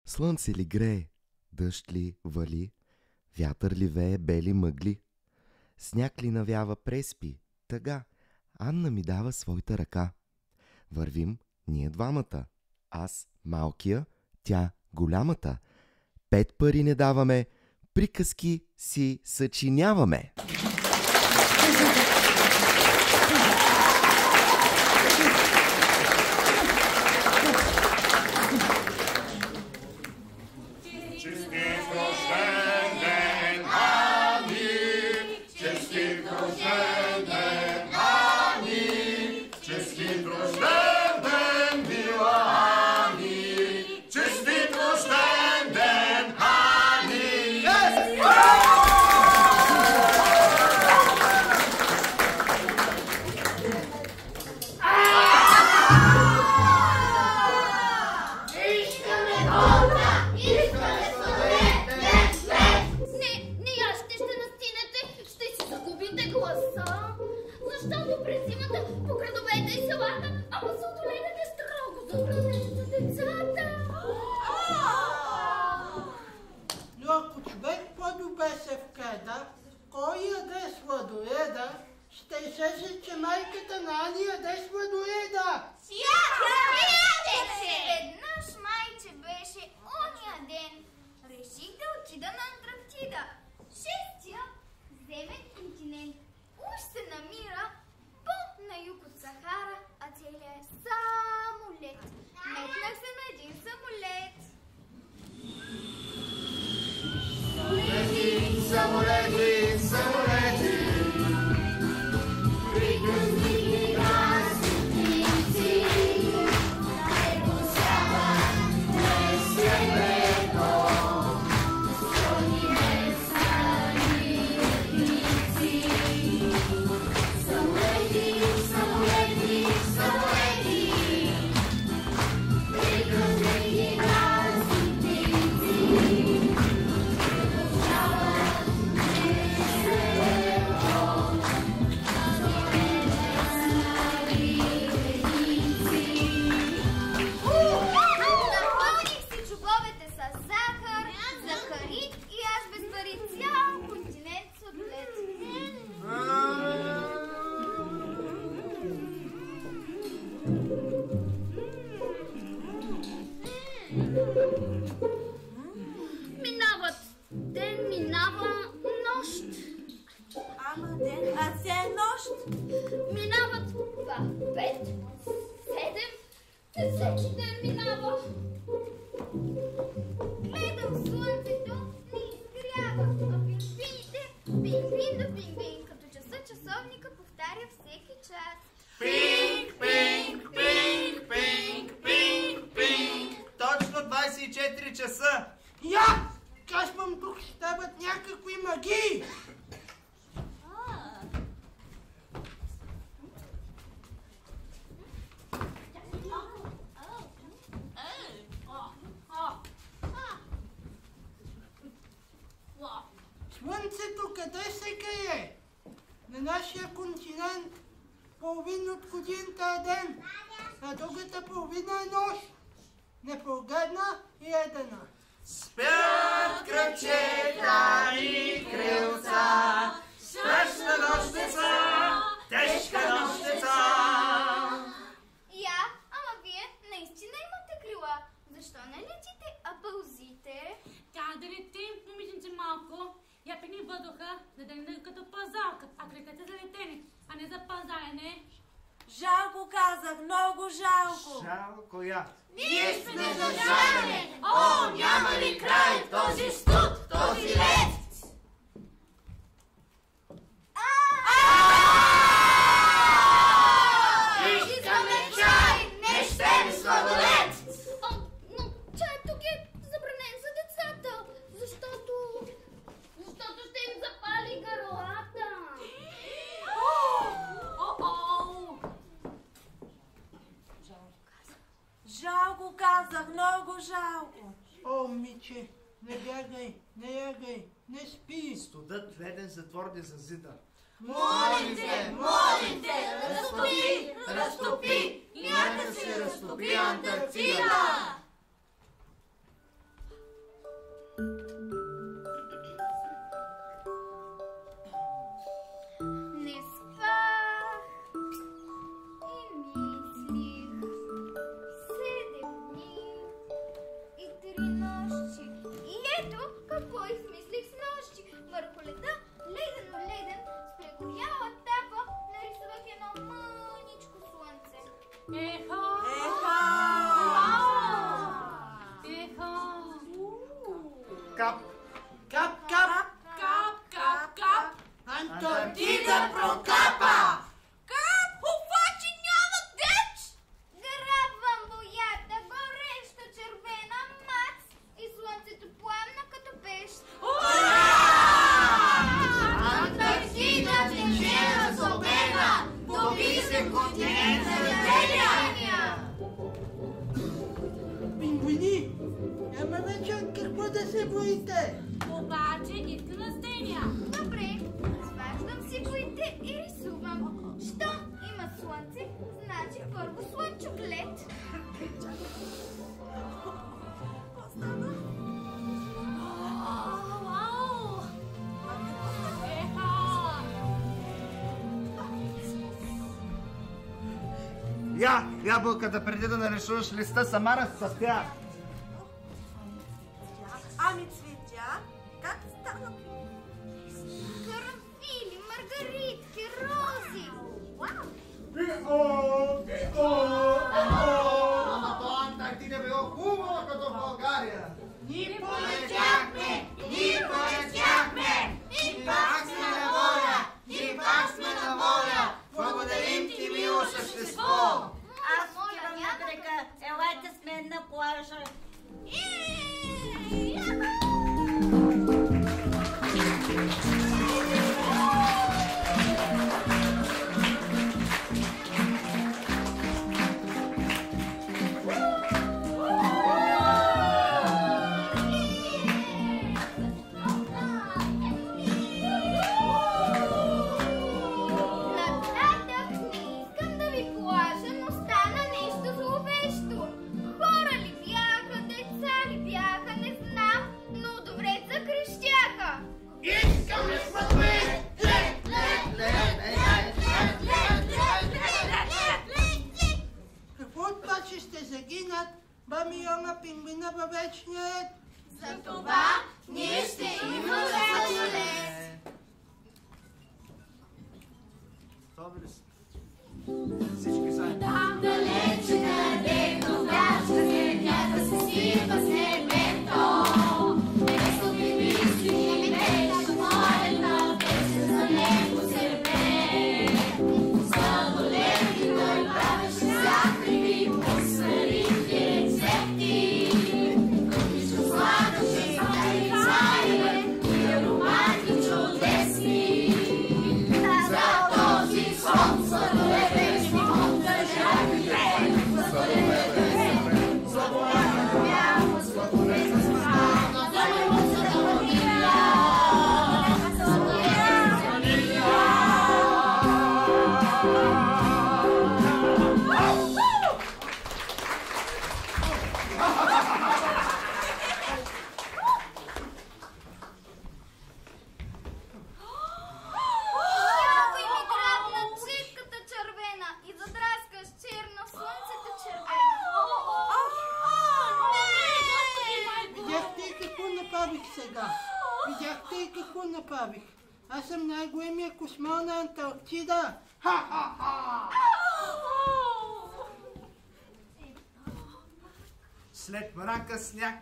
Слънце ли грее, дъжд ли вали, вятър ли вее бели мъгли, сняг ли навява преспи, тъга, Анна ми дава своята ръка. Вървим ние двамата, аз малкия, тя голямата. 5 пари не даваме, приказки си съчиняваме. Защото през зимата по градовете и селата, ама сладоледът е строго забранен за децата. Но ако човек по-добре се вкеда, кой яде сладоледа, ще излезе, че майката на Ани яде сладоледа. Веднъж майче беше ония ден. Реших да отида на Антарктида. 6-тия земен континент. Уж се намира по-на юг от Сахара, а целият е само лед. Метнах се на един самолет. Самолети, самолети, самолети, приказни птици, на небо сява несебето, строги несани птици. Самолети, самолети, самолети, приказни птици. Напълних си чубовете с захар, захарит и аз без пари цял континент сладолед. Минават ден, минава нощ. Ама ден, а все е нощ. Минават 2, 5, 7, всеки ден минава. Гледам слънцето, не изгрява, а пингвините, пингвин да пингвин, като часа часовника повтаря всеки час. Пинг, пинг, пинг, пинг, пинг, пинг. Точно 24 часа. Я! Кашмам тук ще стават някакви магии. Слънцето къде се крие? На нашия континент половин от годината е ден, а другата половина е нощ. Непрогледна и едена. Спят кръчета и крилца, страшна нощица, тежка нощица. Я, ама вие наистина имате крила. Защо не летите, а пълзите? Тя да летим, момиченце малко. Я пени въздуха, за да не като пазалка, а краката за летене, а не за пазаене. Жалко казах, много жалко. Жалко я. Ние сме зажалени! О, няма ли край този студ, този лед? Искаме чай, не щем сладолед! Но чай тук е забранен за децата, защото ще им запали гърлата. Жалко казах, много жалко. О, Миче, не бягай, не ягай, не спи. Студът леден затворди за зида. Молим те, разтопи, някак се разтопи Антарктида. Ехо! Ехо! Кап. Кап, кап, Кап, кап, кап! Антарктида прокапа! Кап, обаче няма деч! Грабвам боята, гореща червена мац и слънцето пламна като пещ. Антарктида тече разобена, доби се континент на Земя! Пингвини, няма вече от какво да се боите. Обаче искам растения. Добре, сваждам си боите и рисувам. Що има слънце, значи първо слънчоглед. Вау! Ехо! Я, ябълката, преди да нарисуваш листа, сама разцъфтя. Ами цветя, как стана? Карамфили, маргаритки, рози. Ама то Антарктида било хубаво като в България. Ни полетяхме, ни полетяхме, и пак сме на воля, и пак сме на воля. Благодарим ти, мило същество. Аз отивам на брега. Елайте с мен на плажа. Нататък не искам да ви плажа, но стана нещо зловещо. Хора ли бяха, деца ли бяха, не знам, но добре закрещяха. Искаме сладолед! Какво от това, че ще загинат баби Йонга пингвина във вечния ред? Затова ние ще имаме сладолед. Добре си. Всички заедно. Там далече небето, вяжка земята се сипа с небето. Нека ми мисли, нека моята песен за него се пее. Сладолед и той правеше всякакви по-старите рецепти. Купичко сладъче, царицаре и аромати чудесни. За този сон сладолед вече мога да жаби трен. Сладолед вече сладолед вява, сладолед за смага, да не му се да ванилия. Сладолед за ванилия. Някой ми грабна чипката червена и задраска с черно слънцето червено. Видяхте ли какво направих сега? Видяхте ли какво направих? Аз съм най-големия кошмар на Антарктида. Ха-ха-ха! След мрака сняг.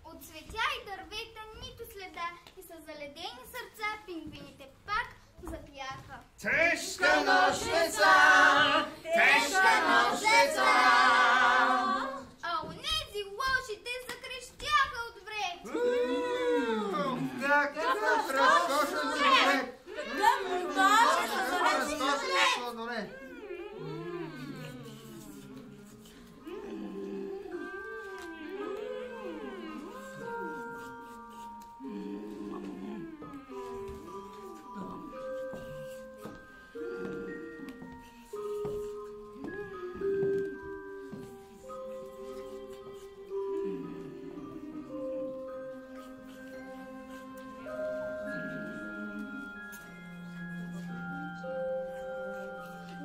От цветя и дървета нито следа и с заледени сърца пингвините пак запяха. Тежка нощ, деца! Тежка нощ, деца! А онези лошите закрещяха от вред. Какъв разкошен сладолед! Разкошен сладолед!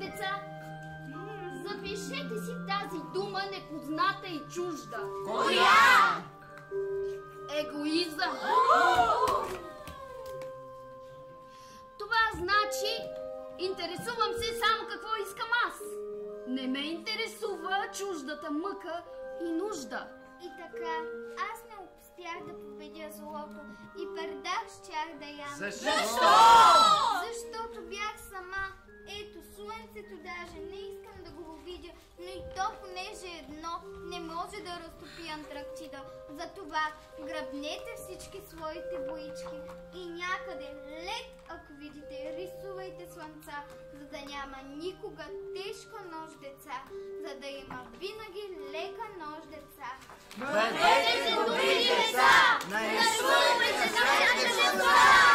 Деца, запишете си тази дума непозната и чужда. Коя? Егоизъм. Това значи, интересувам се само какво искам аз. Не ме интересува чуждата мъка и нужда. И така, аз не успях да победя злото и пердак щях да ям. Защо? Защото бях сама. Ето, слънцето даже не искам да го видя, но и то понеже едно не може да разтопи Антарктида. Затова грабнете всички своите боички и някъде лед, ако видите, рисувайте слънца, за да няма никога тежка нощ, деца, за да има винаги лека нощ, деца. Бъдете добри деца! Нарисувайте своите слънца!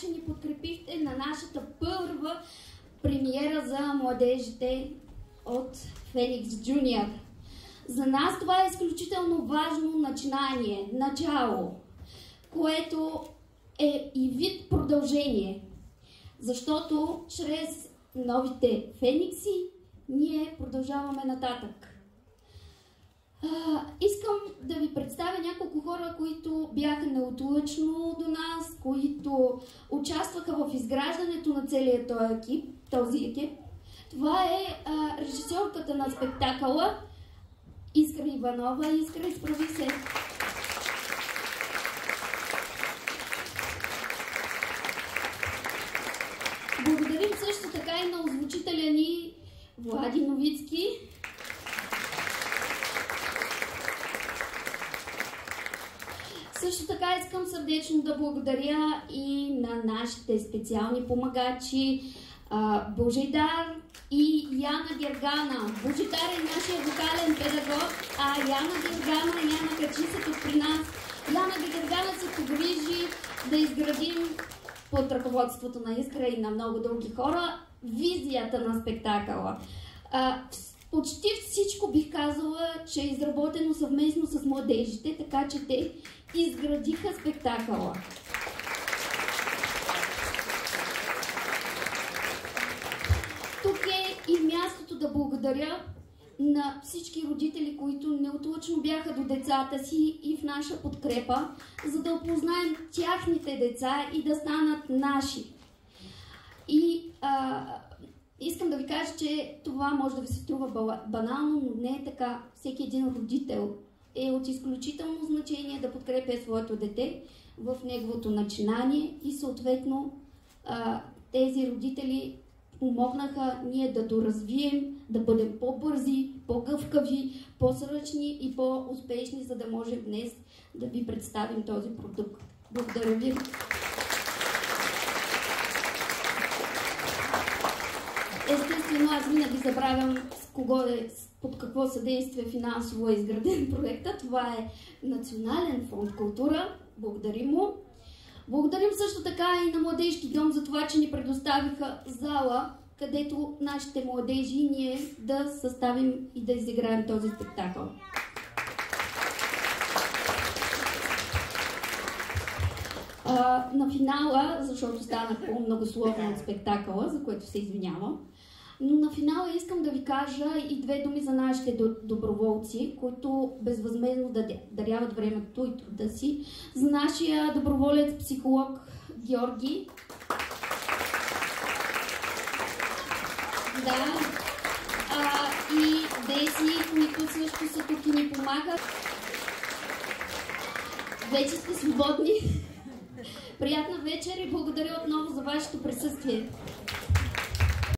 че ни подкрепихте на нашата първа премиера за младежите от Феникс Джуниор. За нас това е изключително важно начинание, начало, което е и вид продължение. Защото чрез новите феникси ние продължаваме нататък. Искам да ви представя няколко хора, които бяха неотлъчно до нас, които участваха в изграждането на целия този екип. Това е режисьорката на спектакъла Искра Иванова. Искра, изправи се. Благодарим също така и на озвучителя ни Влади Новицки. Също така искам сърдечно да благодаря и на нашите специални помагачи Божидар и Яна Гергана. Божидар е нашия вокален педагог, а Яна Гергана и Яна качи се тук при нас. Яна Гергана се погрижи да изградим под ръководството на Искра и на много други хора визията на спектакъла. Почти всичко бих казала, че е изработено съвместно с младежите, така че те изградиха спектакъла. Тук е и мястото да благодаря на всички родители, които неотлъчно бяха до децата си и в наша подкрепа, за да опознаем тяхните деца и да станат наши. И искам да ви кажа, че това може да ви се струва банално, но не е така. Всеки един родител е от изключително значение да подкрепя своето дете в неговото начинание и съответно тези родители помогнаха ние да доразвием, да бъдем по-бързи, по-гъвкави, по-сръчни и по-успешни, за да можем днес да ви представим този продукт. Благодаря ви! Естествено, аз винаги забравям с кого под какво съдействие финансово е изграден проекта. Това е Национален фонд култура. Благодарим му. Благодарим също така и на Младежки дом за това, че ни предоставиха зала, където нашите младежи и ние да съставим и да изиграем този спектакъл. На финала, защото станах по-многословна от спектакъла, за което се извинявам, но на финала искам да ви кажа и две думи за нашите доброволци, които безвъзмездно даряват времето и труда си. За нашия доброволец психолог Георги. Да. И Деси, които също са тук и ни помагат. Вече сте свободни. Приятна вечер и благодаря отново за вашето присъствие.